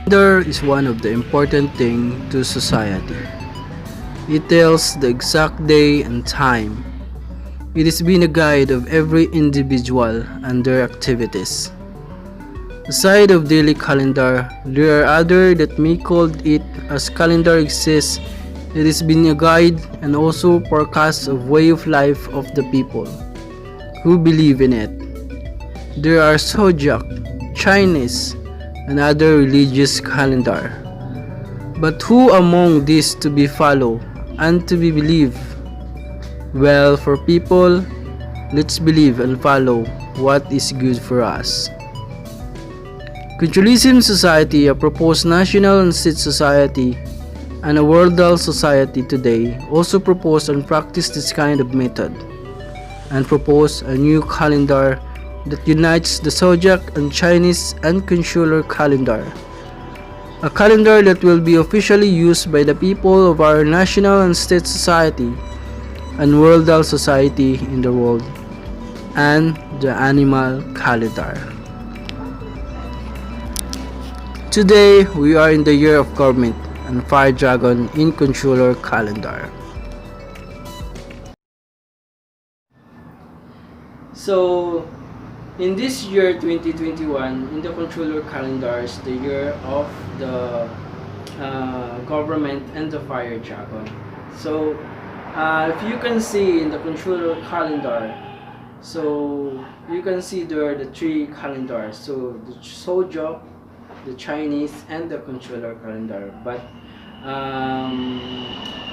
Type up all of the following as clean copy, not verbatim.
Calendar is one of the important things to society. It tells the exact day and time. It has been a guide of every individual and their activities. Aside of daily calendar, there are other that may called it as calendar exists. It has been a guide and also forecast of way of life of the people who believe in it. There are zodiac, Chinese, and other religious calendar. But who among these to be followed and to be believed? Well, for people, let's believe and follow what is good for us. Controlism Society, a proposed national and state society, and a worldal society today also propose and practice this kind of method, and propose a new calendar that unites the zodiac and Chinese and consular calendar. A calendar that will be officially used by the people of our national and state society and worldal society in the world, and the animal calendar. Today, we are in the year of government and fire dragon in consular calendar. So, in this year 2021, in the controller calendars, the year of the government and the fire dragon. So, if you can see in the controller calendar, so you can see there are the three calendars. So the zodiac, the Chinese, and the controller calendar. But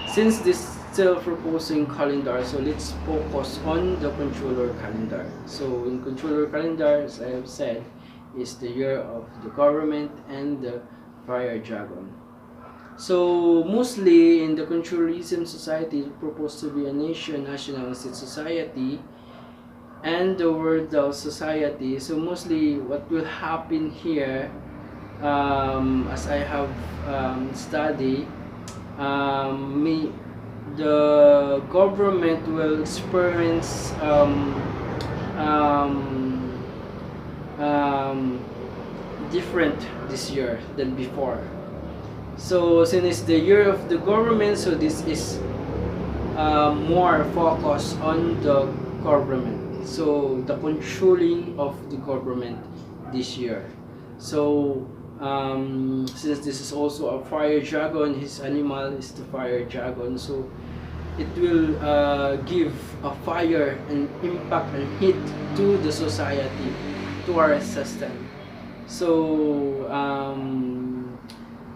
since this still proposing calendar, so let's focus on the controller calendar. So in controller calendar, as I have said, is the year of the government and the fire dragon. So mostly in the controllerism society, it proposed to be a national and state society and the worldal society. So mostly what will happen here, as I have studied, the government will experience different this year than before. So since it's the year of the government, so this is more focus on the government. So the controlling of the government this year. So since this is also a fire dragon, his animal is the fire dragon. So it will give a fire and impact and heat to the society, to our system. So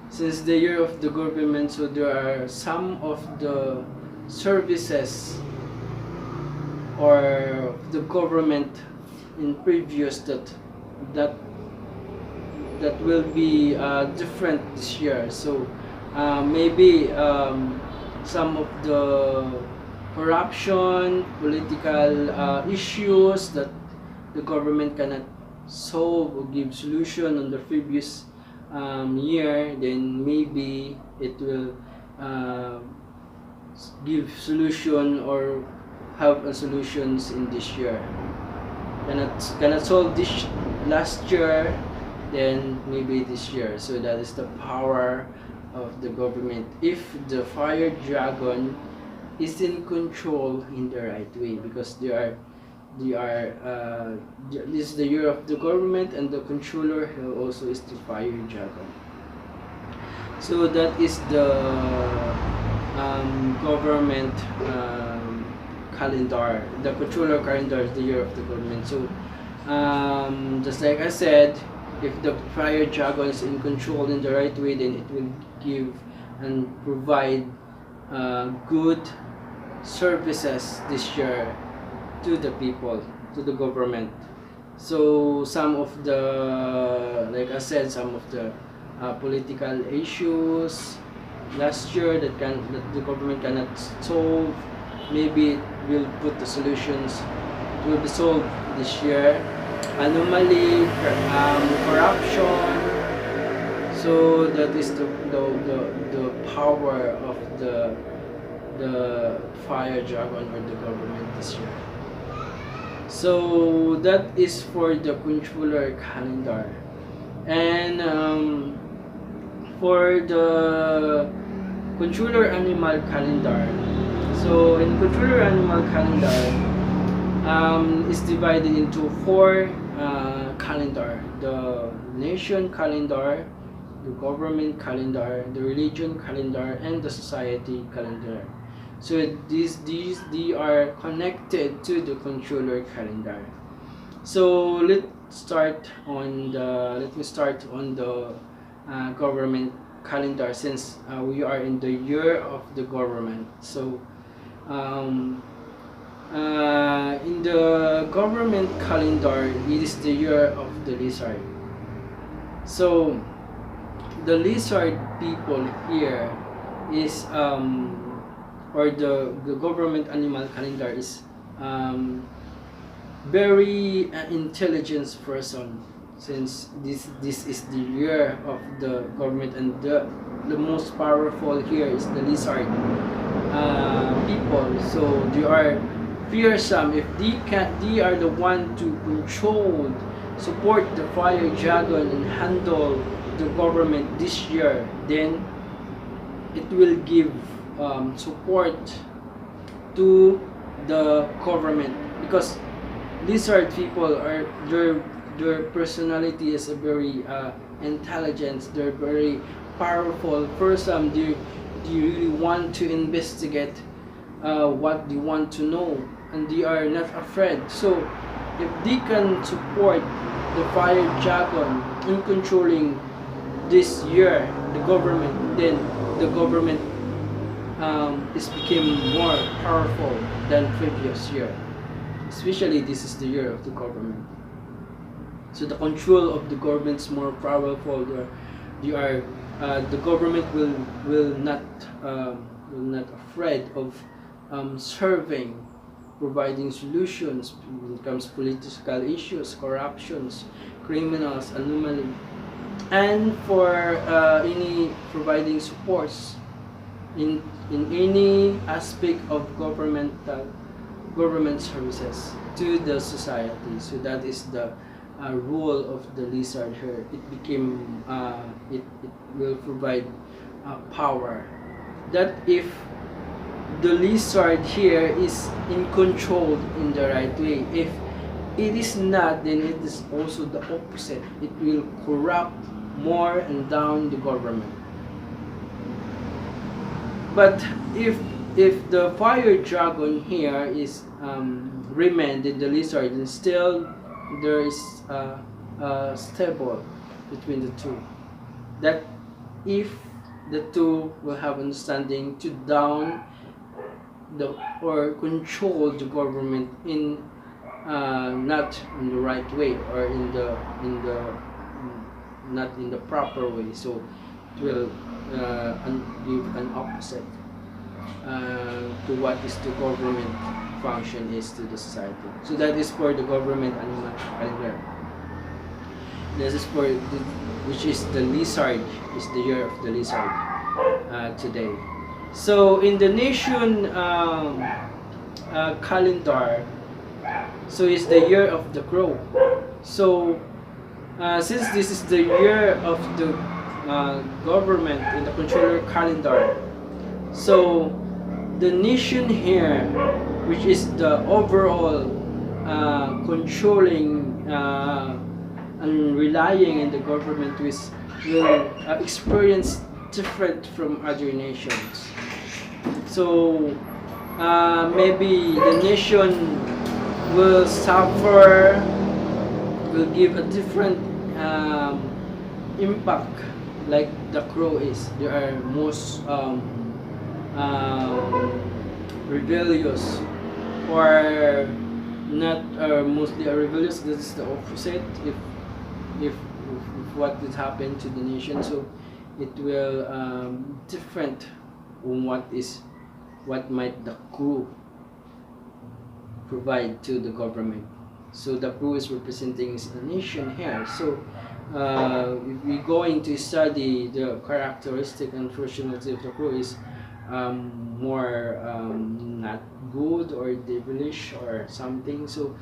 since the year of the government, so there are some of the services or the government in previous that will be different this year. So maybe some of the corruption, political issues that the government cannot solve or give solution on the previous year, then maybe it will give solution or have a solutions in this year. Cannot solve this last year, then maybe this year. So that is the power of the government if the fire dragon is in control in the right way, because this is the year of the government and the controller also is the fire dragon. So that is the government calendar. The controller calendar is the year of the government. So just like I said, if the fire dragon is in control in the right way, then it will give and provide good services this year to the people, to the government. So some of the, like I said, some of the political issues last year that the government cannot solve, maybe it will put the solutions. It will be solved this year. Anomaly, corruption. So that is the power of the fire dragon or the government this year. So that is for the controller calendar. And For the controller animal calendar, so in controller animal calendar, is divided into four calendar: the nation calendar, the government calendar, the religion calendar, and the society calendar. So these they are connected to the controller calendar. So let me start on the government calendar, since we are in the year of the government. So um, in the government calendar, it is the year of the lizard. So the lizard people here is or the government animal calendar is very intelligent person, since this is the year of the government, and the most powerful here is the lizard people. So they are fearsome. If they are the one to control, support the fire dragon and handle the government this year, then it will give support to the government, because lizard people are their personality is a very intelligent. They're very powerful. First, they really want to investigate what they want to know, and they are not afraid. So if they can support the fire dragon in controlling this year the government, then the government is became more powerful than previous year. Especially this is the year of the government. So the control of the government is more powerful. The government will not afraid of serving, providing solutions when it comes to political issues, corruptions, criminals, anomaly, and for any providing supports in any aspect of government services to the society. So that is the role of the lizard here. It became it will provide power. That if the lizard here is in control in the right way, if it is not, then it is also the opposite. It will corrupt more and down the government. But if the fire dragon here is remained in the lizard, and still there is stable between the two, that if the two will have understanding to down the or control the government in not in the right way, or in the not in the proper way, so it will give an opposite to what is the government function is to the society. So that is for the government animal calendar. This is for which is the lizard, is the year of the lizard today. So in the nation calendar, so it's the year of the crow. So since this is the year of the government in the controller calendar, so the nation here, which is the overall controlling and relying in the government, will experience different from other nations. So maybe the nation will suffer, will give a different impact like the crow is. They are most rebellious, or not mostly rebellious. This is the opposite. If what would happen to the nation, so it will different from what might the crew provide to the government. So the crew is representing a nation here. So if we're going to study the characteristic and personality of the crew is more not good or devilish or something. So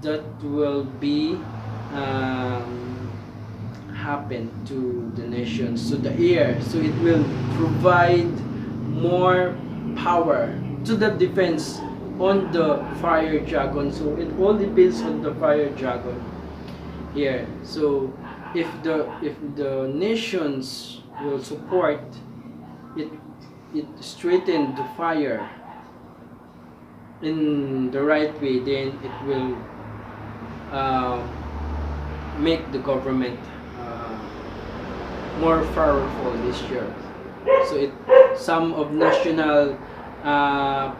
that will be happen to the nations, to the air. So it will provide more power to the defense on the fire dragon. So it all depends on the fire dragon here. So if the nations will support it, it straighten the fire in the right way, then it will make the government more powerful this year. So some of national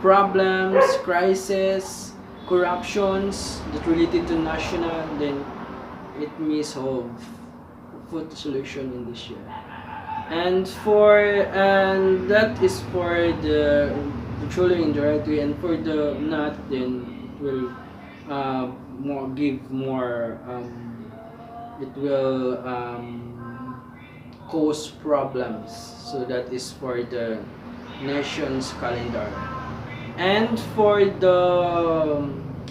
problems, crisis, corruptions that related to national, then it may solve for the solution in this year. And that is for the controlling in the right way, and for the not, then it will it will cause problems. So that is for the nation's calendar. And for the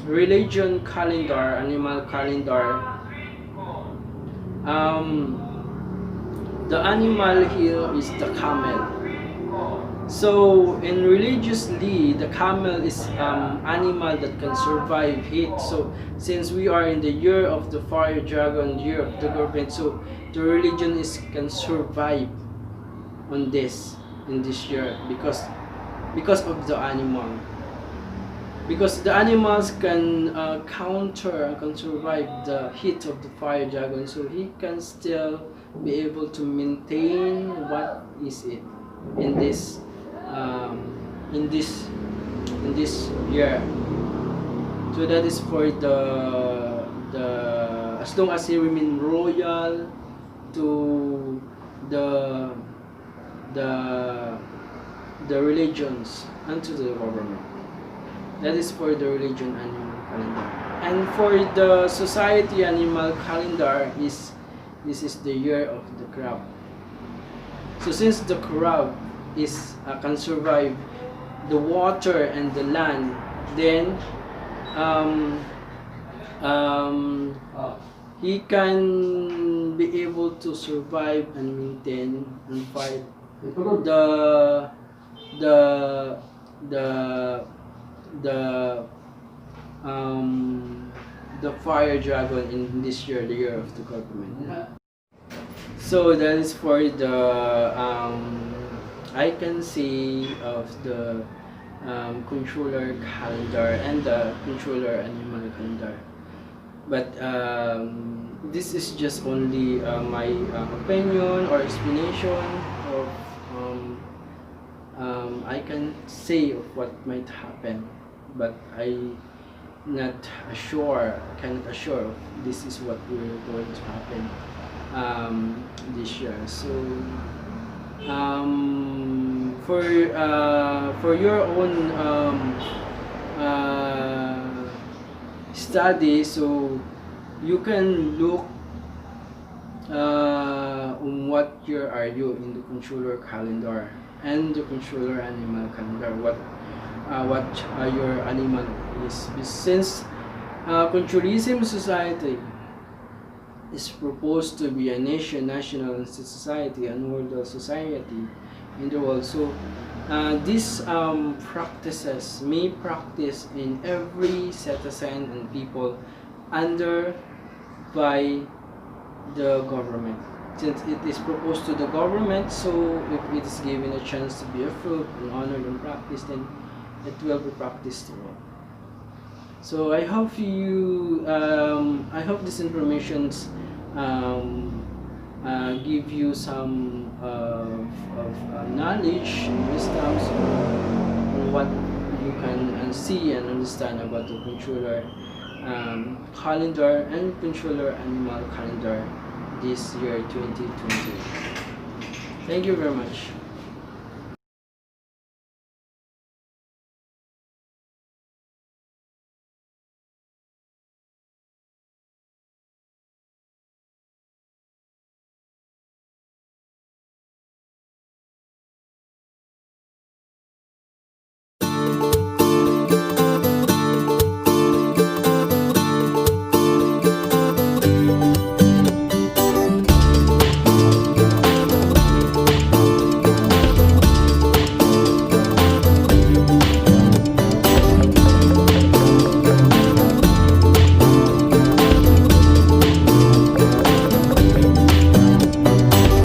religion calendar, animal calendar, the animal here is the camel. So in religiously, the camel is animal that can survive heat. So since we are in the year of the fire dragon, year of the government, so the religion can survive on this in this year because of the animal. Because the animals can counter and can survive the heat of the fire dragon, so he can still be able to maintain what is it in this year. So that is for the as long as he remain royal to the religions and to the government. That is for the religion animal calendar. And for the society animal calendar, this is the year of the crab. So since the crab can survive the water and the land, then he can be able to survive and maintain and fight the fire dragon in this year, the year of the government. So that is for the I can see of the controller calendar and the controller animal calendar. But this is just only my opinion or explanation of I can say of what might happen, but I cannot assure if this is what will going to happen this year. So for your own study, so you can look on what year are you in the controller calendar and the controller animal calendar, what your animal is. Since controlism society is proposed to be a national society and world society in the world, so these practices may practice in every citizen and people under by the government. Since it is proposed to the government, so if it is given a chance to be approved and honored and practiced, then it will be practiced to all. So I hope I hope this information give you some of knowledge and wisdom on what you can see and understand about the controller calendar and controller animal calendar this year 2020. Thank you very much.